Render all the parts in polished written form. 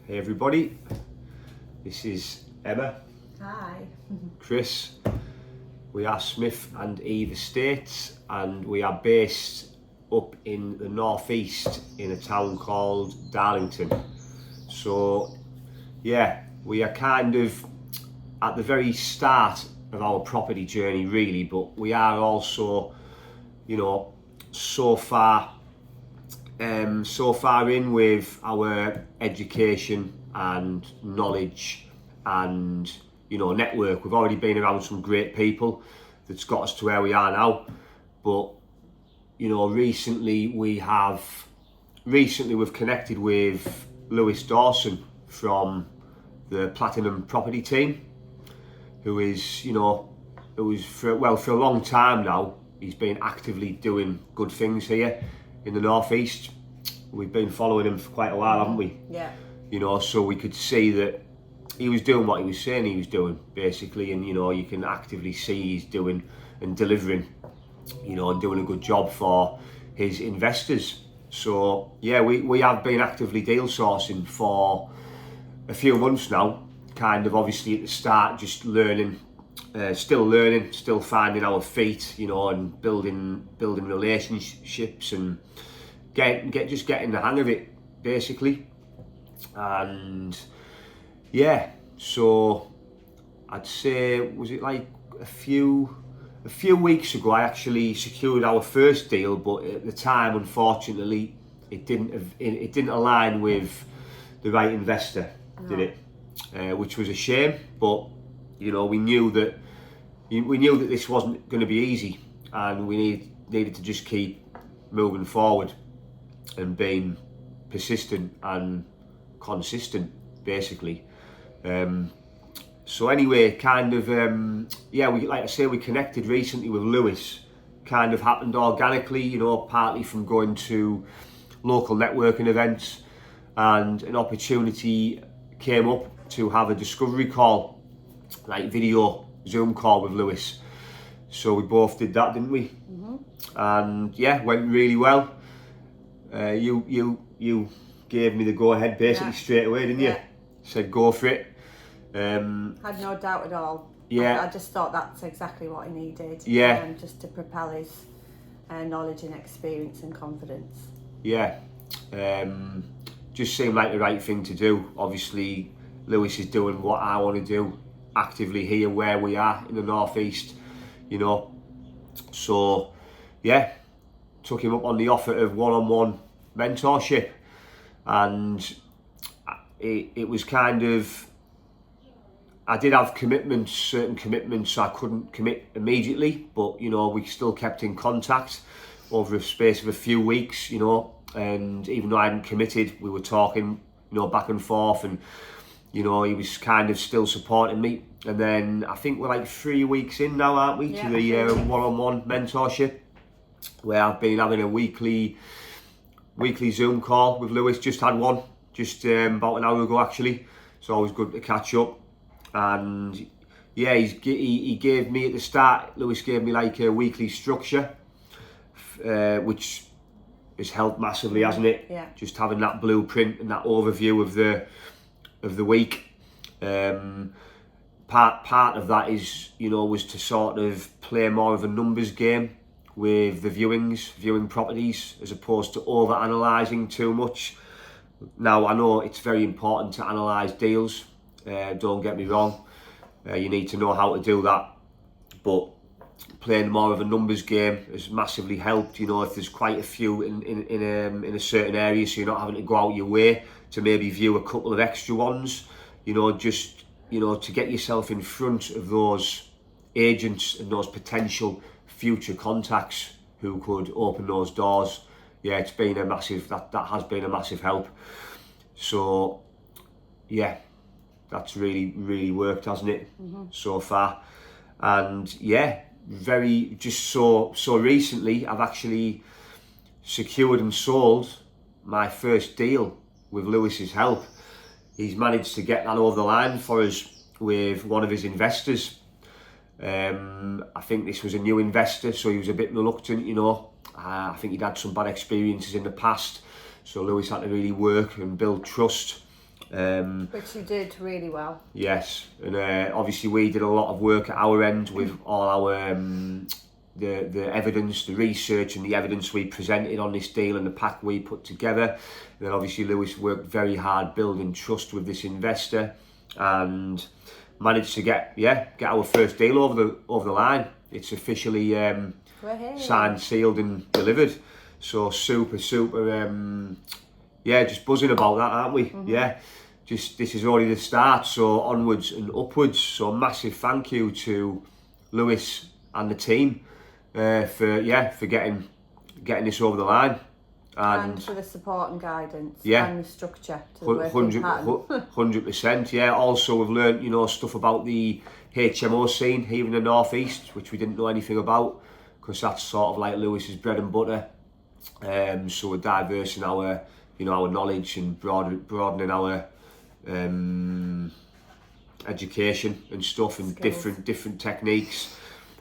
Hey everybody, this is Emma. Hi. Chris. We are Smith and Eve Estates and we are based up in the northeast in a town called Darlington. So yeah, we are kind of at the very start of our property journey really, but we are also, so far in with our education and knowledge and network. We've already been around some great people that's got us to where we are now, but recently we've connected with Lewis Dawson from the Platinum Property team, who is for a long time now he's been actively doing good things here in the northeast. We've been following him for quite a while, haven't we? Yeah. So we could see that he was doing what he was saying he was doing, basically, and you can actively see he's doing and delivering, and doing a good job for his investors. So yeah, we have been actively deal sourcing for a few months now, kind of obviously at the start just learning, still finding our feet, and building relationships and getting the hang of it, basically. And yeah, so I'd say, was it like a few weeks ago I actually secured our first deal, but at the time unfortunately it didn't align with the right investor. No. Did it? Which was a shame, but we knew that this wasn't going to be easy, and we needed to just keep moving forward and being persistent and consistent, basically. So anyway, kind of we connected recently with Lewis. Kind of happened organically, partly from going to local networking events, and an opportunity came up to have a discovery call, like video Zoom call with Lewis. So we both did that, didn't we? Mm-hmm. And yeah, went really well. You gave me the go ahead basically straight away, didn't you? Said go for it. Had no doubt at all. Yeah. I just thought that's exactly what he needed. Yeah. Just to propel his knowledge and experience and confidence. Yeah. Just seemed like the right thing to do. Obviously, Lewis is doing what I want to do actively here where we are in the northeast, So yeah, took him up on the offer of one-on-one mentorship, and it was kind of, I did have certain commitments I couldn't commit immediately, but we still kept in contact over a space of a few weeks, and even though I hadn't committed, we were talking, back and forth, and he was kind of still supporting me. And then I think we're like 3 weeks in now, aren't we, to the one-on-one mentorship, where I've been having a weekly Zoom call with Lewis. Just had one about an hour ago actually, so always good to catch up. And yeah, he gave me at the start, Lewis gave me like a weekly structure, which has helped massively, hasn't it? Yeah. Just having that blueprint and that overview of the week. Part of that is, was to sort of play more of a numbers game with the viewing properties, as opposed to over analysing too much. Now I know it's very important to analyse deals, don't get me wrong, you need to know how to do that, but playing more of a numbers game has massively helped. If there's quite a few in a certain area, so you're not having to go out your way to maybe view a couple of extra ones, to get yourself in front of those agents and those potential future contacts who could open those doors. Yeah, it's been that has been a massive help. So yeah, that's really worked, hasn't it? Mm-hmm. So far. And yeah, so recently I've actually secured and sold my first deal with Lewis's help. He's managed to get that over the line for us with one of his investors. I think this was a new investor, so he was a bit reluctant, I think he'd had some bad experiences in the past, so Lewis had to really work and build trust Which you did really well. Yes, and obviously we did a lot of work at our end with all our the evidence, the research and the evidence we presented on this deal and the pack we put together. And then obviously Lewis worked very hard building trust with this investor and managed to get our first deal over the line. It's officially signed, sealed and delivered. So super just buzzing about that, aren't we? Yeah, just this is only the start, so onwards and upwards. So massive thank you to Lewis and the team for getting this over the line, and for the support and guidance, and the structure to the working pattern. 100%. Yeah. Also, we've learned stuff about the HMO scene here in the northeast, which we didn't know anything about, because that's sort of like Lewis's bread and butter. So we're diversing our our knowledge and broadening our education and stuff and Skills. different techniques.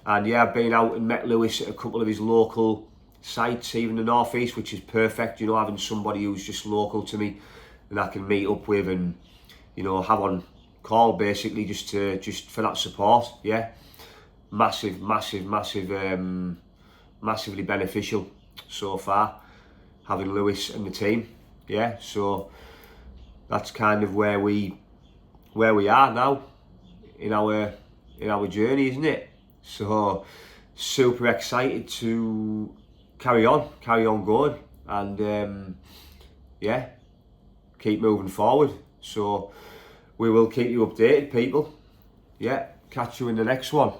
And I've been out and met Lewis at a couple of his local sites, even in the northeast, which is perfect. Having somebody who's just local to me and I can meet up with and have on call basically just for that support. Yeah, massively beneficial so far having Lewis and the team. Yeah, so that's kind of where we are now in our journey, isn't it? So super excited to carry on going and keep moving forward. So we will keep you updated, people. Yeah, catch you in the next one.